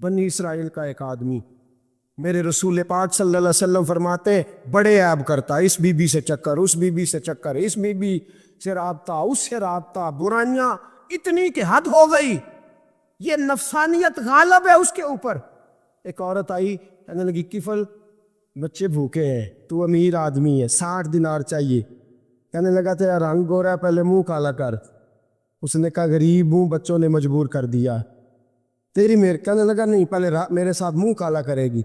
بنی اسرائیل کا ایک آدمی میرے رسول پاک صلی اللہ علیہ وسلم فرماتے بڑے عیب کرتا، اس بی بی سے چکر، اس بی بی سے چکر، اس بی بی سے رابطہ، اس سے رابطہ، برائیاں اتنی کہ حد ہو گئی، یہ نفسانیت غالب ہے اس کے اوپر۔ ایک عورت آئی کہنے لگی کفل بچے بھوکے ہیں، تو امیر آدمی ہے، 60 دینار چاہیے۔ کہنے لگا تیرا رنگ گورا ہے، پہلے منہ کالا کر۔ اس نے کہا غریب ہوں، بچوں نے مجبور کر دیا، تیری میر۔ کہنے لگا نہیں، پہلے میرے ساتھ منہ کالا کرے گی۔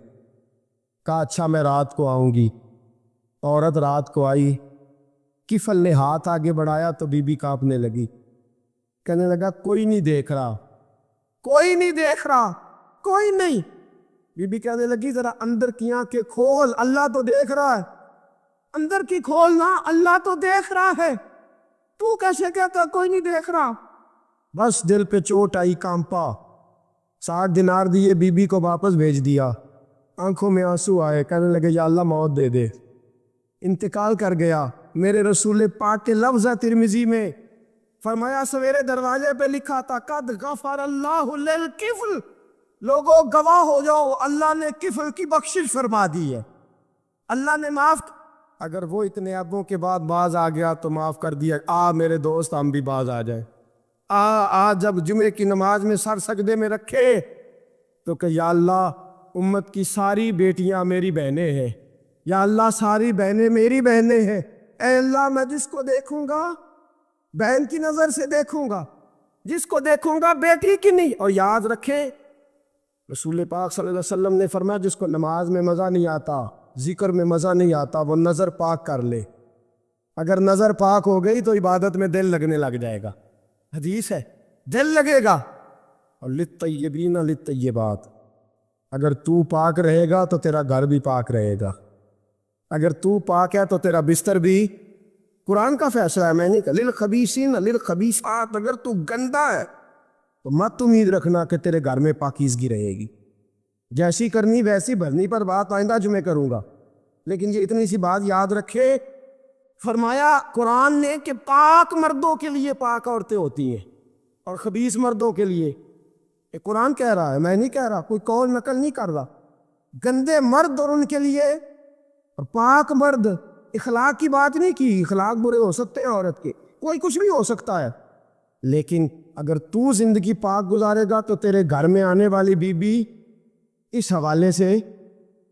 کہا اچھا میں رات کو آؤں گی۔ عورت رات کو آئی، کفل نے ہاتھ آگے بڑھایا تو بی بی کانپنے لگی۔ کہنے لگا کوئی نہیں دیکھ رہا، کوئی نہیں دیکھ رہا، کوئی نہیں۔ بی بی کہنے لگی ذرا اندر کی آنکھیں کھول، اللہ تو دیکھ رہا ہے۔ اندر کی کھولنا، اللہ تو دیکھ رہا ہے، تو کیسے کہتا کوئی نہیں دیکھ رہا؟ بس دل پہ چوٹ آئی، کانپا۔ 60 دینار دیے، بی بی کو واپس بھیج دیا۔ آنکھوں میں آنسو آئے، کہنے لگے یا اللہ موت دے دے۔ انتقال کر گیا۔ میرے رسول پاک کے لفظ ہے ترمذی میں، فرمایا سویرے دروازے پہ لکھا تھا قد غفر اللہ للکفل، لوگوں گواہ ہو جاؤ اللہ نے کفل کی بخشش فرما دی ہے، اللہ نے معاف۔ اگر وہ اتنے عیبوں کے بعد باز آ گیا تو معاف کر دیا۔ میرے دوست ہم بھی باز آ جائیں، جب جمعے کی نماز میں سر سجدے میں رکھے تو کہ یا اللہ امت کی ساری بیٹیاں میری بہنیں ہیں، یا اللہ ساری بہنیں میری بہنیں ہیں، اے اللہ میں جس کو دیکھوں گا بہن کی نظر سے دیکھوں گا، جس کو دیکھوں گا بیٹی کی نہیں۔ اور یاد رکھیں رسول پاک صلی اللہ علیہ وسلم نے فرمایا جس کو نماز میں مزہ نہیں آتا، ذکر میں مزہ نہیں آتا، وہ نظر پاک کر لے۔ اگر نظر پاک ہو گئی تو عبادت میں دل لگنے لگ جائے گا، حدیث ہے دل لگے گا۔ اور للطیبین للطیبات، اگر تو پاک رہے گا تو تیرا گھر بھی پاک رہے گا، اگر تو پاک ہے تو تیرا بستر بھی۔ قرآن کا فیصلہ ہے، میں نہیں کہا للخبیثین للخبیثات، اگر تو گندا ہے تو مت امید رکھنا کہ تیرے گھر میں پاکیزگی رہے گی، جیسی کرنی ویسی بھرنی، پر بات آئندہ جمعے کروں گا۔ لیکن یہ اتنی سی بات یاد رکھے، فرمایا قرآن نے کہ پاک مردوں کے لیے پاک عورتیں ہوتی ہیں اور خبیث مردوں کے لیے، یہ قرآن کہہ رہا ہے، میں نہیں کہہ رہا، کوئی قول نقل نہیں کر رہا۔ گندے مرد اور ان کے لیے اور پاک مرد، اخلاق کی بات نہیں کی، اخلاق برے ہو سکتے ہیں عورت کے، کوئی کچھ بھی ہو سکتا ہے، لیکن اگر تو زندگی پاک گزارے گا تو تیرے گھر میں آنے والی بی بی اس حوالے سے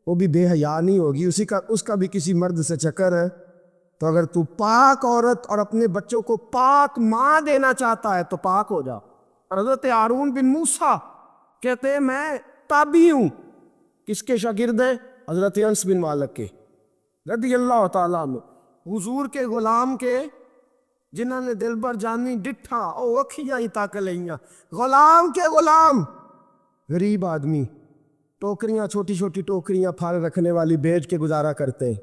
وہ بھی بے حیا نہیں ہوگی، اس کا بھی کسی مرد سے چکر ہے۔ تو اگر تو پاک عورت اور اپنے بچوں کو پاک ماں دینا چاہتا ہے تو پاک ہو جا۔ حضرت ہارون بن موسیٰ کہتے ہیں میں تابعی ہوں، کس کے شاگرد ہیں؟ حضرت انس بن مالک کے رضی اللہ تعالیٰ عنہ، حضور کے غلام کے، جنہوں نے دل بر جانی ڈٹھا او اکھیاں ہی تاک لئیاں، غلام کے غلام، غریب آدمی، ٹوکریاں چھوٹی چھوٹی ٹوکریاں پھال رکھنے والی بیچ کے گزارا کرتے ہیں۔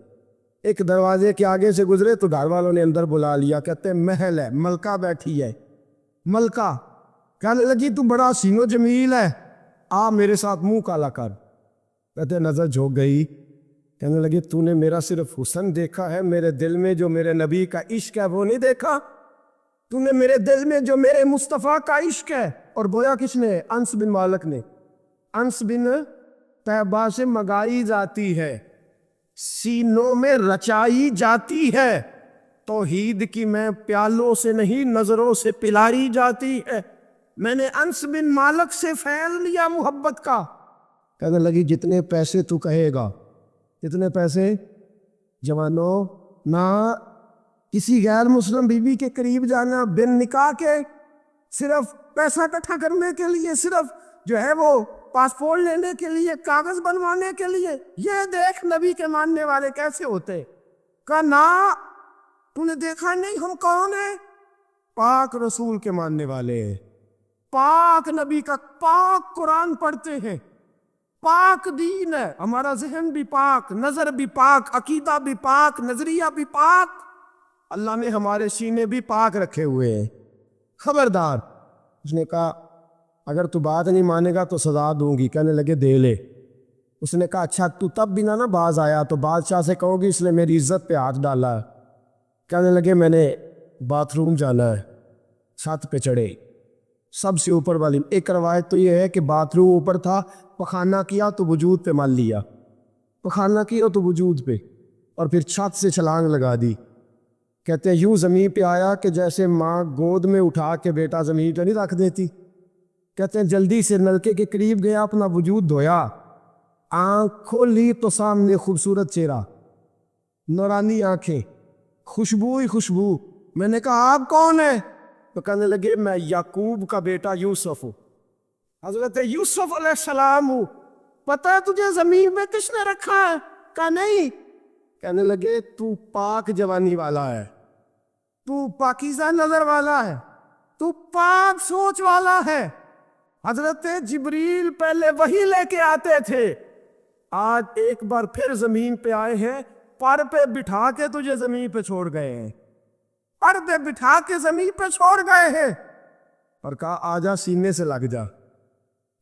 ایک دروازے کے آگے سے گزرے تو گھر والوں نے اندر بلا لیا، کہتے ہیں محل ہے، ملکہ بیٹھی ہے، ملکہ کہنے لگی تو بڑا حسین و جمیل ہے، میرے ساتھ منہ کالا کر۔ کہتے نظر جھک گئی، کہنے لگی تو نے میرا صرف حسن دیکھا ہے، میرے دل میں جو میرے نبی کا عشق ہے وہ نہیں دیکھا، تو نے میرے دل میں جو میرے مصطفیٰ کا عشق ہے۔ اور بویا کس نے؟ انس بن مالک نے۔ انس بن طیبہ سے مگائی جاتی ہے، سینوں میں رچائی جاتی ہے، توحید کی میں پیالوں سے نہیں نظروں سے پلائی جاتی ہے، میں نے انس بن مالک سے فیل لیا محبت کا۔ کہنے لگی جتنے پیسے تو کہے گا، جتنے پیسے، جوانوں نہ کسی غیر مسلم بیوی کے قریب جانا بن نکاح کے، صرف پیسہ اکٹھا کرنے کے لیے، صرف جو ہے وہ پاسپورٹ لینے کے لیے، کاغذ بنوانے کے لیے، یہ دیکھ نبی کے ماننے والے کیسے ہوتے۔ کہا نا تو نے دیکھا نہیں ہم کون ہیں؟ پاک رسول کے ماننے والے ہیں، پاک نبی کا پاک قرآن پڑھتے ہیں، پاک دین ہے، ہمارا ذہن بھی پاک، نظر بھی پاک، عقیدہ بھی پاک، نظریہ بھی پاک، اللہ نے ہمارے سینے بھی پاک رکھے ہوئے ہیں۔ خبردار، اس نے کہا اگر تو بات نہیں مانے گا تو سزا دوں گی۔ کہنے لگے دے لے۔ اس نے کہا اچھا تو تب بھی نہ باز آیا تو بادشاہ سے کہو گی اس نے میری عزت پہ ہاتھ ڈالا ہے۔ کہنے لگے میں نے باتھ روم جانا ہے۔ چھت پہ چڑھے، سب سے اوپر والی۔ ایک روایت تو یہ ہے کہ باتھ روم اوپر تھا، پخانہ کیا تو وجود پہ مال لیا، پخانہ کیا تو وجود پہ، اور پھر چھت سے چھلانگ لگا دی۔ کہتے ہیں یوں زمین پہ آیا کہ جیسے ماں گود میں اٹھا کے بیٹا زمین پہ نہیں رکھ دیتی۔ کہتے ہیں جلدی سے نلکے کے قریب گیا، اپنا وجود دھویا، آنکھ کھولی تو سامنے خوبصورت چہرہ، نورانی آنکھیں، خوشبو ہی خوشبو۔ میں نے کہا آپ کون ہیں؟ تو کہنے لگے میں یعقوب کا بیٹا یوسف ہوں، حضرت یوسف علیہ السلام ہوں۔ پتہ ہے تجھے زمین میں کس نے رکھا ہے؟ کہا نہیں۔ کہنے لگے تو پاک جوانی والا ہے، تو پاکیزہ نظر والا ہے، تو پاک سوچ والا ہے۔ حضرت جبریل پہلے وہی لے کے آتے تھے، آج ایک بار پھر زمین پہ آئے ہیں، پر پہ بٹھا کے تجھے زمین پہ چھوڑ گئے ہیں، پر پہ بٹھا کے زمین پہ چھوڑ گئے ہیں، اور کہا آجا سینے سے لگ جا،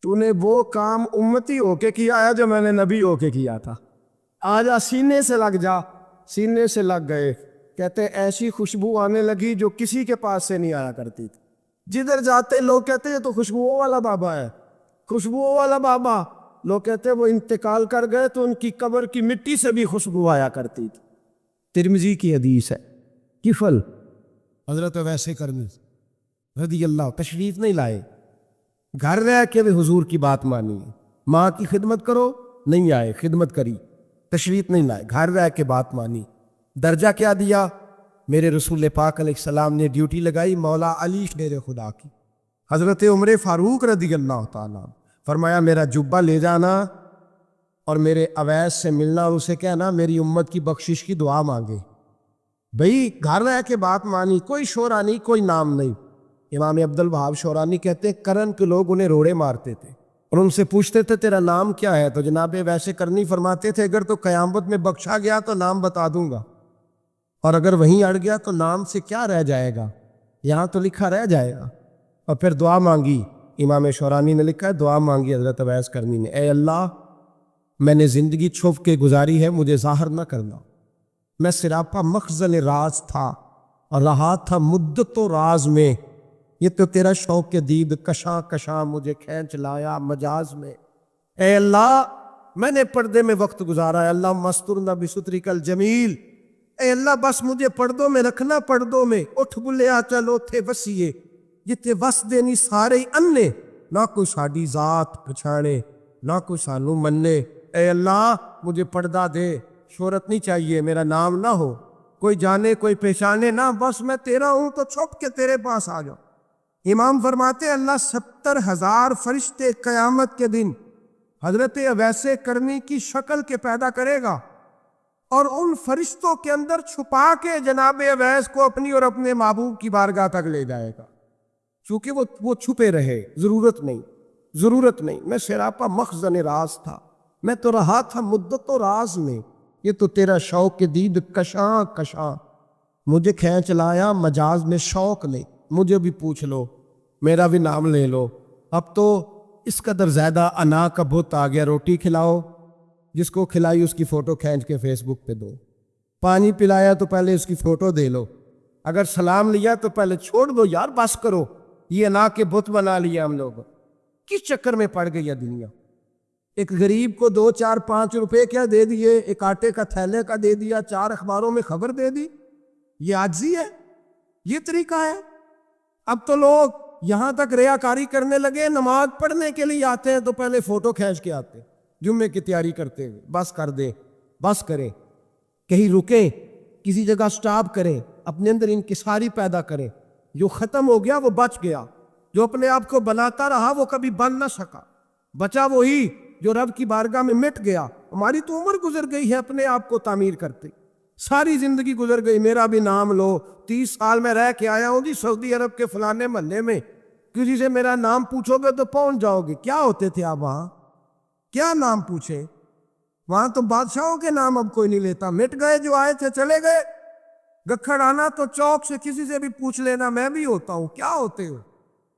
تو نے وہ کام امتی ہو کے کیا ہے جو میں نے نبی ہو کے کیا تھا، آجا سینے سے لگ جا۔ سینے سے لگ گئے۔ کہتے ایسی خوشبو آنے لگی جو کسی کے پاس سے نہیں آیا کرتی تھی، جدھر جاتے لوگ کہتے ہیں تو خوشبو والا بابا ہے، خوشبو والا بابا۔ لوگ کہتے وہ انتقال کر گئے تو ان کی قبر کی مٹی سے بھی خوشبو آیا کرتی تھی۔ ترمذی کی حدیث ہے۔ کفل حضرت ویسے کرنے رضی اللہ تشریف نہیں لائے، گھر رہ کے بھی حضور کی بات مانی، ماں کی خدمت کرو نہیں آئے، خدمت کری، تشریف نہیں لائے، گھر رہ کے بات مانی۔ درجہ کیا دیا؟ میرے رسول پاک علیہ السلام نے ڈیوٹی لگائی مولا علی شیر خدا کی۔ حضرت عمر فاروق رضی اللہ تعالیٰ فرمایا میرا جبہ لے جانا اور میرے اویس سے ملنا، اسے کہنا میری امت کی بخشش کی دعا مانگے۔ بھئی گھر رہ کے بات مانی، کوئی شورانی، کوئی نام نہیں۔ امام عبد الوہاب شورانی کہتے ہیں کرن کے لوگ انہیں روڑے مارتے تھے اور ان سے پوچھتے تھے تیرا نام کیا ہے، تو جناب ویسے کرنی فرماتے تھے اگر تو قیامت میں بخشا گیا تو نام بتا دوں گا، اور اگر وہیں اڑ گیا تو نام سے کیا رہ جائے گا، یہاں تو لکھا رہ جائے گا۔ اور پھر دعا مانگی، امام شورانی نے لکھا ہے دعا مانگی حضرت اویس کرنی نے، اے اللہ میں نے زندگی چھپ کے گزاری ہے، مجھے ظاہر نہ کرنا، میں سراپا مخزن راز تھا اور رہا تھا مدت و راز میں، یہ تو تیرا شوق کے دید کشاں کشاں مجھے کھینچ لایا مجاز میں۔ اے اللہ میں نے پردے میں وقت گزارا ہے، اللہ مسترنا بستری کل جمیل، اے اللہ بس مجھے پردوں میں رکھنا، پردوں میں اٹھ بلیا چلو تھے وسیے جتے وس دینی سارے انے، نہ کوئی ساڈی ذات پچھانے نہ کوئی سانو مننے۔ اے اللہ مجھے پردہ دے، شہرت نہیں چاہیے، میرا نام نہ ہو، کوئی جانے کوئی پہچانے نہ، بس میں تیرا ہوں تو چھپ کے تیرے پاس آ جاؤ۔ امام فرماتے ہیں اللہ 70,000 فرشتے قیامت کے دن حضرت اویس کرنی کی شکل کے پیدا کرے گا، اور ان فرشتوں کے اندر چھپا کے جناب اویس کو اپنی اور اپنے محبوب کی بارگاہ تک لے جائے گا، چونکہ وہ چھپے رہے، ضرورت نہیں، میں سراپا مخزن راز تھا، میں تو رہا تھا مدت و راز میں، یہ تو تیرا شوق کے دید کشاں کشاں مجھے کھینچ لایا مجاز میں، شوق نہیں، مجھے بھی پوچھ لو، میرا بھی نام لے لو۔ اب تو اس قدر زیادہ انا کا بت آ گیا، روٹی کھلاؤ، جس کو کھلائی اس کی فوٹو کھینچ کے فیس بک پہ دو، پانی پلایا تو پہلے اس کی فوٹو دے لو، اگر سلام لیا تو پہلے چھوڑ دو یار، بس کرو، یہ انا کے بت بنا لیا ہم لوگ، کس چکر میں پڑ گئی ہے دنیا۔ ایک غریب کو 2 4 5 روپے کیا دے دیے، ایک آٹے کا تھیلے کا دے دیا، 4 اخباروں میں خبر دے دی، یہ عاجزی ہے، یہ طریقہ ہے۔ اب تو لوگ یہاں تک ریاکاری کرنے لگے، نماز پڑھنے کے لیے آتے ہیں تو پہلے فوٹو کھینچ کے آتے ہیں، جمعے کی تیاری کرتے ہوئے، بس کر دے، بس کریں، کہیں رکیں، کسی جگہ سٹاپ کریں، اپنے اندر انکساری پیدا کریں، جو ختم ہو گیا وہ بچ گیا، جو اپنے آپ کو بناتا رہا وہ کبھی بن نہ سکا، بچا وہی جو رب کی بارگاہ میں مٹ گیا۔ ہماری تو عمر گزر گئی ہے اپنے آپ کو تعمیر کرتے، ساری زندگی گزر گئی، میرا بھی نام لو، 30 سال میں رہ کے آیا ہوں جی سعودی عرب کے فلانے محلے میں، کسی سے میرا نام پوچھو گے تو پہنچ جاؤ گے۔ کیا ہوتے تھے آپ وہاں، کیا نام پوچھے، وہاں تو بادشاہوں کے نام اب کوئی نہیں لیتا، مٹ گئے، جو آئے تھے چلے گئے۔ گکھڑ آنا تو چوک سے کسی سے بھی پوچھ لینا میں بھی ہوتا ہوں، کیا ہوتے ہو۔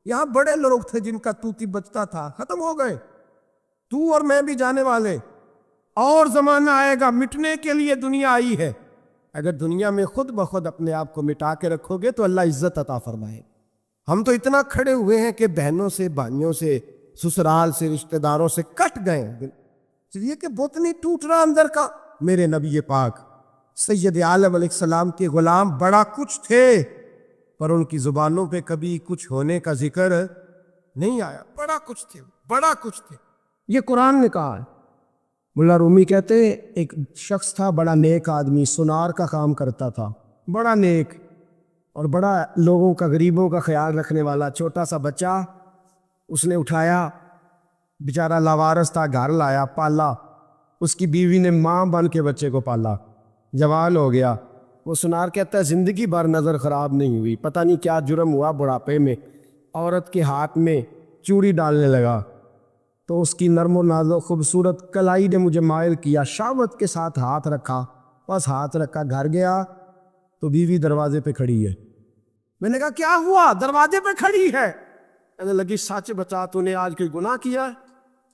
یہاں بڑے لوگ تھے جن کا توتی بچتا تھا، ختم ہو گئے، تو اور میں بھی جانے والے، اور زمانہ آئے گا، مٹنے کے لیے دنیا آئی ہے۔ اگر دنیا میں خود بخود اپنے آپ کو مٹا کے رکھو گے تو اللہ عزت عطا فرمائے، ہم تو اتنا کھڑے ہوئے ہیں کہ بہنوں سے، بھائیوں سے، سسرال سے، رشتہ داروں سے کٹ گئے ہیں، اس لیے کہ بت نہیں ٹوٹ رہا اندر کا۔ میرے نبی پاک سید عالم علیہ السلام کے غلام بڑا کچھ تھے، پر ان کی زبانوں پہ کبھی کچھ ہونے کا ذکر نہیں آیا۔ بڑا کچھ تھے، بڑا کچھ تھے، یہ قرآن نے کہا ہے۔ ملا رومی کہتے ایک شخص تھا، بڑا نیک آدمی، سونار کا کام کرتا تھا، بڑا نیک اور بڑا لوگوں کا، غریبوں کا خیال رکھنے والا۔ چھوٹا سا بچہ اس نے اٹھایا، بیچارہ لاوارث تھا، گھر لایا، پالا۔ اس کی بیوی نے ماں بن کے بچے کو پالا، جوان ہو گیا۔ وہ سونار کہتا ہے زندگی بھر نظر خراب نہیں ہوئی، پتہ نہیں کیا جرم ہوا، بڑھاپے میں عورت کے ہاتھ میں چوڑی ڈالنے لگا تو اس کی نرم و نازک خوبصورت کلائی نے مجھے مائل کیا، شہوت کے ساتھ ہاتھ رکھا، بس ہاتھ رکھا، گھر گیا تو بیوی دروازے پہ کھڑی ہے۔ میں نے کہا کیا ہوا؟ دروازے پہ کھڑی ہے۔ کہنے لگی سچ بتا، تو نے آج کوئی گناہ کیا ہے؟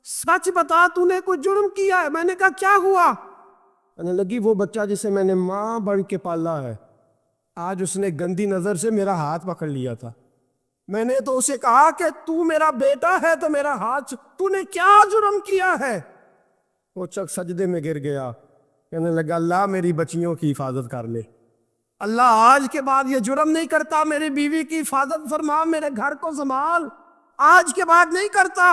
سچ بتا، تو نے کوئی جرم کیا ہے؟ میں نے کہا کیا ہوا؟ کہنے لگی وہ بچہ جسے میں نے ماں بن کے پالا ہے، آج اس نے گندی نظر سے میرا ہاتھ پکڑ لیا تھا۔ میں نے تو اسے کہا کہ تو میرا بیٹا ہے تو میرا ہاتھ، تو نے کیا جرم کیا ہے؟ وہ شخص سجدے میں گر گیا، کہنے لگا اللہ میری بچیوں کی حفاظت کر لے، اللہ آج کے بعد یہ جرم نہیں کرتا، میری بیوی کی حفاظت فرما، میرے گھر کو سنبھال، آج کے بعد نہیں کرتا۔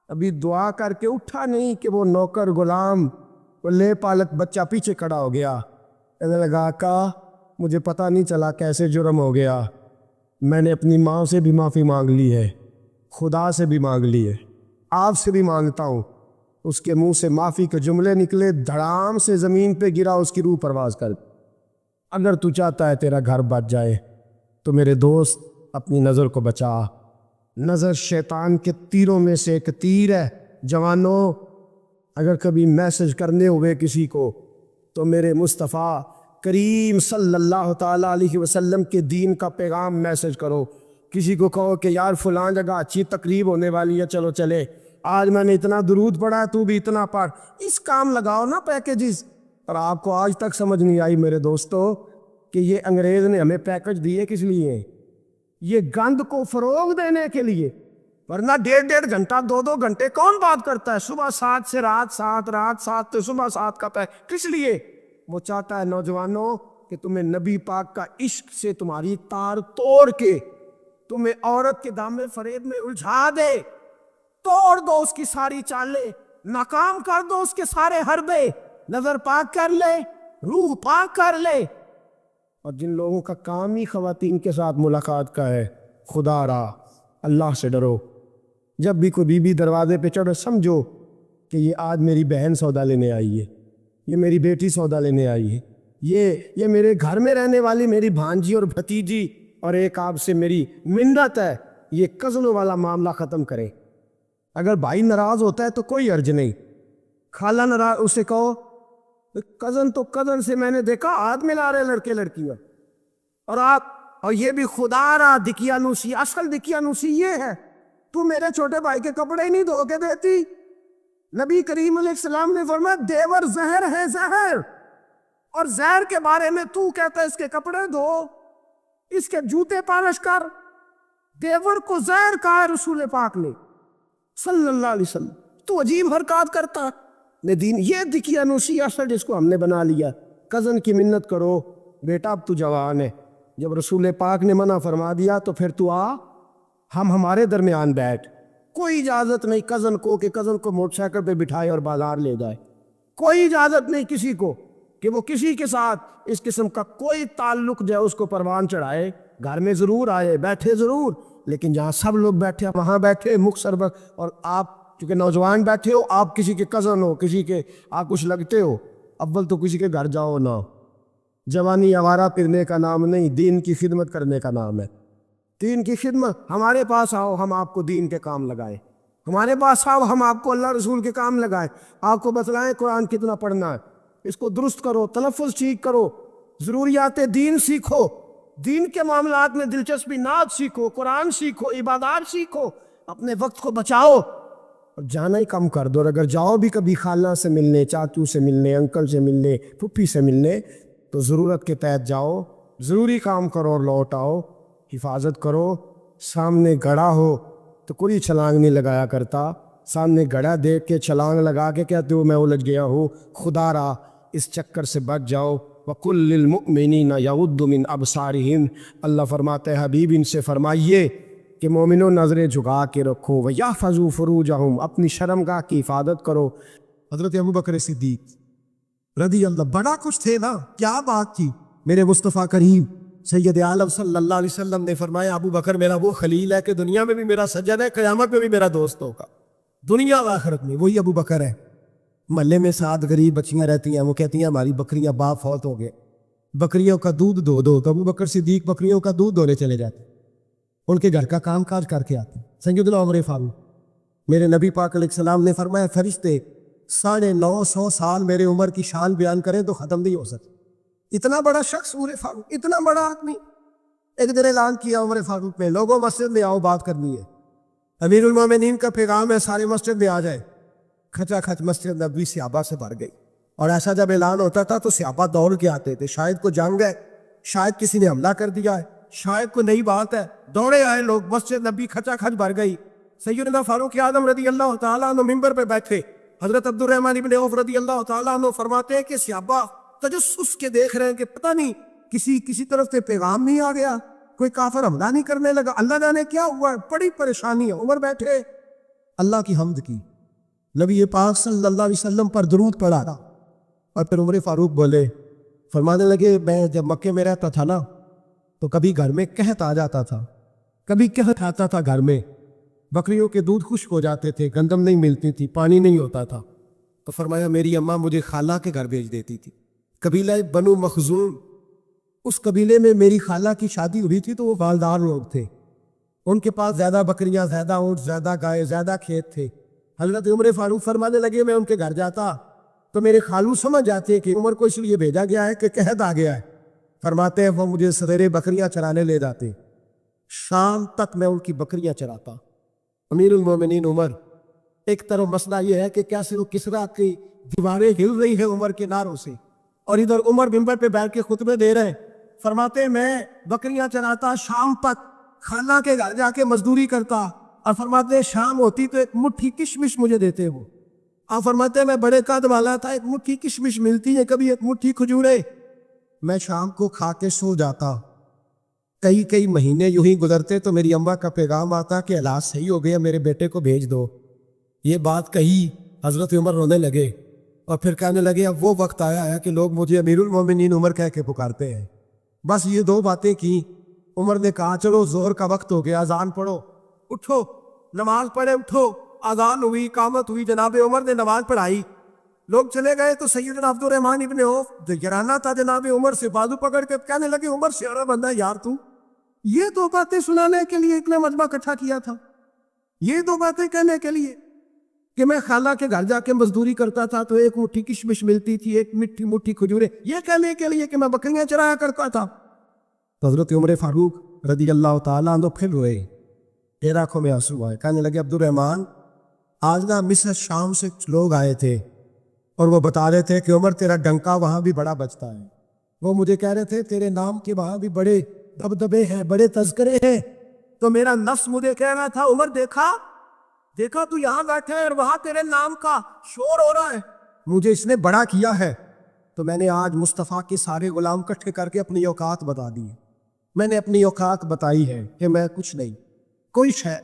ابھی دعا کر کے اٹھا نہیں کہ وہ نوکر غلام، وہ لے پالک بچہ پیچھے کھڑا ہو گیا، کہنے لگا آقا مجھے پتہ نہیں چلا کیسے جرم ہو گیا، میں نے اپنی ماں سے بھی معافی مانگ لی ہے، خدا سے بھی مانگ لی ہے، آپ سے بھی مانگتا ہوں۔ اس کے منہ سے معافی کے جملے نکلے، دھڑام سے زمین پہ گرا، اس کی روح پرواز کر۔ اگر تو چاہتا ہے تیرا گھر بچ جائے تو میرے دوست اپنی نظر کو بچا، نظر شیطان کے تیروں میں سے ایک تیر ہے۔ جوانوں اگر کبھی میسج کرنے ہوئے کسی کو تو میرے مصطفیٰ کریم صلی اللہ تعالیٰ علیہ وسلم کے دین کا پیغام میسج کرو۔ کسی کو کہو کہ یار فلاں جگہ اچھی تقریب ہونے والی ہے، چلو چلے، آج میں نے اتنا درود پڑھا ہے تو بھی اتنا پڑھ، اس کام لگاؤ نا پیکیجز۔ اور آپ کو آج تک سمجھ نہیں آئی میرے دوستو کہ یہ انگریز نے ہمیں پیکج دیے کس لیے؟ یہ گند کو فروغ دینے کے لیے، ورنہ 1.5 گھنٹہ 2 گھنٹے کون بات کرتا ہے؟ صبح 7 سے رات 7، رات 7 سے صبح 7 کا کس لیے؟ وہ چاہتا ہے نوجوانوں کہ تمہیں نبی پاک کا عشق سے تمہاری تار توڑ کے تمہیں عورت کے دامن فریب میں الجھا دے، توڑ دو اس کی ساری چالیں، ناکام کر دو اس کے سارے حربے، نظر پاک کر لے، روح پاک کر لے۔ اور جن لوگوں کا کام ہی خواتین کے ساتھ ملاقات کا ہے، خدا را اللہ سے ڈرو۔ جب بھی کوئی بیوی دروازے پہ چڑھے سمجھو کہ یہ آج میری بہن سودا لینے آئی ہے، یہ میری بیٹی سودا لینے آئی ہے، یہ میرے گھر میں رہنے والی میری بھانجی اور بھتیجی، اور ایک آپ سے میری منت ہے، یہ کزنوں والا معاملہ ختم کرے۔ اگر بھائی ناراض ہوتا ہے تو کوئی عرض نہیں، خالہ ناراض، اسے کہو کزن تو کزن سے میں نے دیکھا ہاتھ ملا رہے لڑکے لڑکیاں، اور آپ، اور یہ بھی خدا را دقیانوسی، اصل دقیانوسی یہ ہے تو میرے چھوٹے بھائی کے کپڑے ہی نہیں دھو کے دیتی۔ نبی کریم علیہ السلام نے فرمایا دیور زہر ہے، زہر، اور زہر کے بارے میں تو کہتا ہے اس کے کپڑے دھو، اس کے جوتے پالش کر۔ دیور کو زہر کہا ہے رسول پاک نے صلی اللہ علیہ وسلم، تو عجیب حرکات کرتا نے دین۔ یہ دقیانوسی اصل جس کو ہم نے بنا لیا۔ کزن کی منت کرو، بیٹا اب تو جوان ہے، جب رسول پاک نے منع فرما دیا تو پھر تو آ، ہم ہمارے درمیان بیٹھ۔ کوئی اجازت نہیں کزن کو کہ کزن کو موٹر سائیکل پہ بٹھائے اور بازار لے جائے، کوئی اجازت نہیں کسی کو کہ وہ کسی کے ساتھ اس قسم کا کوئی تعلق جو ہے اس کو پروان چڑھائے۔ گھر میں ضرور آئے، بیٹھے ضرور، لیکن جہاں سب لوگ بیٹھے وہاں بیٹھے مکھ سربت۔ اور آپ چونکہ نوجوان بیٹھے ہو، آپ کسی کے کزن ہو، کسی کے آپ کچھ لگتے ہو، اول تو کسی کے گھر جاؤ نہ۔ جوانی آوارہ پھرنے کا نام نہیں، دین کی خدمت کرنے کا نام ہے۔ دین کی خدمت، ہمارے پاس آؤ، ہم آپ کو دین کے کام لگائیں، ہمارے پاس آؤ، ہم آپ کو اللہ رسول کے کام لگائیں، آپ کو بتلائیں قرآن کتنا پڑھنا ہے، اس کو درست کرو، تلفظ ٹھیک کرو، ضروریات دین سیکھو، دین کے معاملات میں دلچسپی، نعت سیکھو، قرآن سیکھو، عبادات سیکھو، اپنے وقت کو بچاؤ، اور جانا ہی کم کر دو۔ اور اگر جاؤ بھی کبھی خالہ سے ملنے، چاچو سے ملنے، انکل سے ملنے، پھپھی سے ملنے، تو ضرورت کے تحت جاؤ، ضروری کام کرو اور لوٹ آؤ، حفاظت کرو سامنے گڑھا ہو تو کوئی چھلانگ نہیں لگایا کرتا، سامنے گڑھا دیکھ کے چھلانگ لگا کے کہتے ہو میں الجھ گیا ہوں، خدا را اس چکر سے بچ جاؤ۔ وَقُلْ لِلْمُؤْمِنِينَ يَغُضُّوا مِنْ أَبْصَارِهِمْ، اللہ فرماتے ہیں حبیب ان سے فرمائیے کہ مومنوں نظریں جھکا کے رکھو، وَيَحْفَظُوا فُرُوجَهُمْ، اپنی شرمگاہ کی حفاظت کرو۔ حضرت ابوبکر صدیق رضی اللہ بڑا کچھ تھے نا، کیا بات تھی۔ میرے مصطفیٰ کریم سید عالم صلی اللہ علیہ وسلم نے فرمایا ابو بکر میرا وہ خلیل ہے کہ دنیا میں بھی میرا سجن ہے، قیامت میں بھی میرا دوست ہوگا، دنیا و آخرت میں وہی ابو بکر ہے۔ محلے میں 7 غریب بچیاں رہتی ہیں، وہ کہتی ہیں ہماری بکریاں باپ فوت ہو گئے، بکریوں کا دودھ دو تو ابو بکر صدیق بکریوں کا دودھ دونے چلے جاتے، ان کے گھر کا کام کاج کر کے آتے۔ سیدنا عمر فاروق، میرے نبی پاک علیہ السلام نے فرمایا فرشتے 950 سال میرے عمر کی شان بیان کریں تو ختم نہیں ہو سکتے۔ اتنا بڑا شخص عمر فاروق، اتنا بڑا آدمی۔ ایک دن اعلان کیا عمر فاروق میں، لوگوں مسجد میں آؤ بات کرنی ہے، امیر المومنین کا پیغام ہے سارے مسجد میں آ جائے۔ کھچا کھچ مسجد نبوی صحابہ سے بھر گئی، اور ایسا جب اعلان ہوتا تھا تو صحابہ دوڑ کے آتے تھے، شاید کو جنگ ہے، شاید کسی نے حملہ کر دیا ہے، شاید کوئی نئی بات ہے، دوڑے آئے لوگ، مسجد نبی کھچا کھچ بھر گئی۔ سیدنا فاروق اعظم رضی اللہ تعالیٰ عنہ ممبر پہ بیٹھے، حضرت عبد الرحمن ابن عوف رضی اللہ تعالیٰ عنہ فرماتے ہیں کہ صحابہ تجسس کے دیکھ رہے ہیں کہ پتہ نہیں کسی طرف سے پیغام نہیں آ گیا، کوئی کافر حملہ نہیں کرنے لگا، اللہ جانے کیا ہوا ہے، بڑی پریشانی ہے۔ عمر بیٹھے، اللہ کی حمد کی، نبی پاک صلی اللہ علیہ وسلم پر درود پڑھا، اور پھر عمر فاروق بولے، فرمانے لگے میں جب مکے میں رہتا تھا نا تو کبھی گھر میں قحط آ جاتا تھا، کبھی قحط آتا تھا گھر میں، بکریوں کے دودھ خشک ہو جاتے تھے، گندم نہیں ملتی تھی، پانی نہیں ہوتا تھا، تو فرمایا میری اماں مجھے خالہ کے گھر بھیج دیتی تھی، قبیلہ بنو مخزوم، اس قبیلے میں میری خالہ کی شادی ہوئی تھی تو وہ مالدار لوگ تھے، ان کے پاس زیادہ بکریاں، زیادہ اونٹ، زیادہ گائے، زیادہ کھیت تھے۔ حضرت عمر فاروق فرمانے لگے میں ان کے گھر جاتا تو میرے خالو سمجھ جاتے کہ عمر کو اس لیے بھیجا گیا ہے کہ قحط آ گیا ہے، فرماتے ہیں وہ مجھے سویرے بکریاں چرانے لے جاتے، شام تک میں ان کی بکریاں چراتا۔ امیر المومنین عمر، ایک طرف مسئلہ یہ ہے کہ کیسے وہ کسرا کی دیواریں ہل رہی ہیں عمر کے نعروں سے، اور ادھر عمر ممبر پہ بیٹھ کے خطبے دے رہے ہیں، فرماتے ہیں میں بکریاں چراتا، شام تک خالہ کے گھر جا کے مزدوری کرتا، اور فرماتے ہیں شام ہوتی تو ایک مٹھی کشمش مجھے دیتے ہو، اور فرماتے ہیں میں بڑے قد والا تھا، ایک مٹھی کشمش ملتی ہے، کبھی ایک مٹھی کھجورے، میں شام کو کھا کے سو جاتا۔ کئی مہینے یوں ہی گزرتے تو میری اماں کا پیغام آتا کہ علاج صحیح ہو گیا، میرے بیٹے کو بھیج دو۔ یہ بات کہی، حضرت عمر رونے لگے، اور پھر کہنے لگے اب وہ وقت آیا ہے کہ لوگ مجھے امیر المومنین عمر کہہ کے پکارتے ہیں۔ بس یہ 2 باتیں کی، عمر نے کہا چلو ظہر کا وقت ہو گیا، اذان پڑھو، اٹھو نماز پڑھے، اٹھو، اذان ہوئی، اقامت ہوئی، جناب عمر نے نماز پڑھائی، لوگ چلے گئے تو سیدنا عبد الرحمن ابن عوف یارانہ تھا جناب عمر سے، بازو پکڑ کے کہنے لگے عمر سیارہ بندہ یار تو یہ 2 باتیں سنانے کے لیے اتنا مجمع اکٹھا کیا تھا، یہ 2 باتیں کہنے کے لیے کہ میں خالہ کے گھر جا کے مزدوری کرتا تھا تو ایک مٹھی کشمش ملتی تھی، ایک مٹھی کھجورے، یہ کہنے کے لیے کہ میں بکریاں چرایا کرتا تھا۔ حضرت عمر فاروق رضی اللہ تعالیٰ عنہ پھر روئے، میرے آنکھوں میں آنسو آئے، کہنے لگے عبد الرحمن آج نا مصر شام سے لوگ آئے تھے اور وہ بتا رہے تھے کہ عمر تیرا ڈنکا وہاں بھی بڑا بجتا ہے، وہ مجھے کہہ رہے تھے تیرے نام کے وہاں بھی بڑے دبدبے ہیں، بڑے تذکرے ہیں، تو میرا نفس مجھے کہہ رہا تھا عمر دیکھا تو یہاں بیٹھے ہیں اور وہاں تیرے نام کا شور ہو رہا ہے، مجھے اس نے بڑا کیا ہے، تو میں نے آج مصطفیٰ کے سارے غلام اکٹھے کر کے اپنی اوقات بتا دی، میں نے اپنی اوقات بتائی ہے کہ میں کچھ نہیں، کوئی شے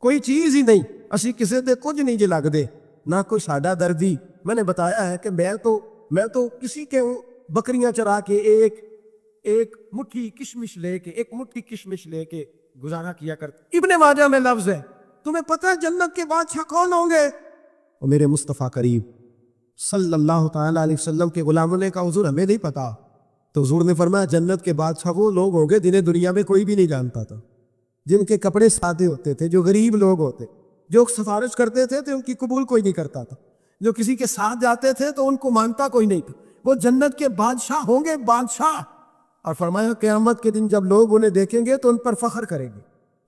کوئی چیز ہی نہیں، اسی کسی دے کچھ نہیں جی لگ دے، نہ کوئی ساڈا دردی، میں نے بتایا ہے کہ میں تو کسی کے بکریاں چرا کے ایک مٹھی کشمش لے کے گزارا کیا کرتا۔ ابن ماجہ میں لفظ ہے، تمہیں پتہ ہے جنت کے بادشاہ کون ہوں گے؟ اور میرے مصطفیٰ کریم صلی اللہ تعالیٰ علیہ وسلم کے غلاموں نے کہا حضور ہمیں نہیں پتا، تو حضور نے فرمایا جنت کے بادشاہ وہ لوگ ہوں گے جنہیں دنیا میں کوئی بھی نہیں جانتا تھا، جن کے کپڑے سادے ہوتے تھے، جو غریب لوگ ہوتے، جو سفارش کرتے تھے تو ان کی قبول کوئی نہیں کرتا تھا، جو کسی کے ساتھ جاتے تھے تو ان کو مانتا کوئی نہیں تھا، وہ جنت کے بادشاہ ہوں گے، بادشاہ۔ اور فرمایا قیامت کے دن جب لوگ انہیں دیکھیں گے تو ان پر فخر کریں گے،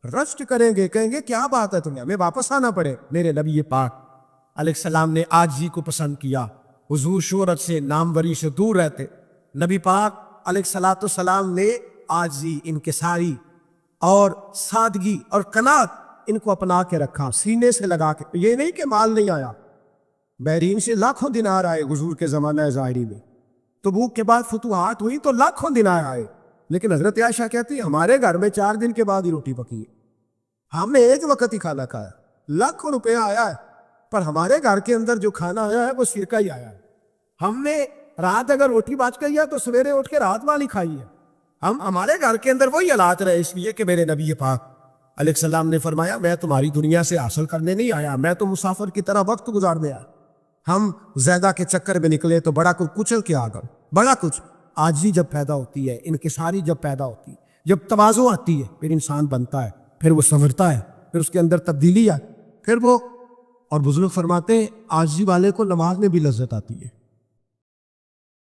رشک کریں گے، کہیں گے کیا بات ہے تمہیں، ہمیں واپس آنا پڑے۔ میرے نبی پاک علیہ السلام نے عاجزی کو پسند کیا، حضور شہرت سے ناموری سے دور رہتے، نبی پاک علیہ السلام نے عاجزی، انکساری اور سادگی اور قناعت ان کو اپنا کے رکھا، سینے سے لگا کے. یہ نہیں کہ مال نہیں آیا، بحرین سے لاکھوں دینار آئے حضور کے زمانہ ظاہری میں. تبوک کے بعد فتوحات ہوئی تو لاکھوں دینار آئے، لیکن حضرت عائشہ کہتی ہے ہمارے گھر میں 4 دن کے بعد ہی روٹی پکی ہے، ہم نے ایک وقت ہی کھانا کھایا. لاکھوں روپیہ آیا ہے پر ہمارے گھر کے اندر جو کھانا آیا ہے وہ سرکہ ہی آیا ہے. ہم نے رات اگر روٹی بچ گئی ہے تو سویرے اٹھ کے رات والی کھائی ہے. ہمارے گھر کے اندر وہی حالات رہے، اس لیے کہ میرے نبی پاک علیہ السلام نے فرمایا میں تمہاری دنیا سے حاصل کرنے نہیں آیا، میں تو مسافر کی طرح وقت گزارنے آیا. ہم زیادہ کے چکر میں نکلے تو بڑا کچھ کچل کے آ گئے. بڑا کچھ عاجزی جب پیدا ہوتی ہے، انکساری جب پیدا ہوتی ہے، جب تواضع آتی ہے، پھر انسان بنتا ہے، پھر وہ سنورتا ہے، پھر اس کے اندر تبدیلی ہے، پھر وہ. اور بزرگ فرماتے ہیں عاجزی والے کو نماز میں بھی لذت آتی ہے.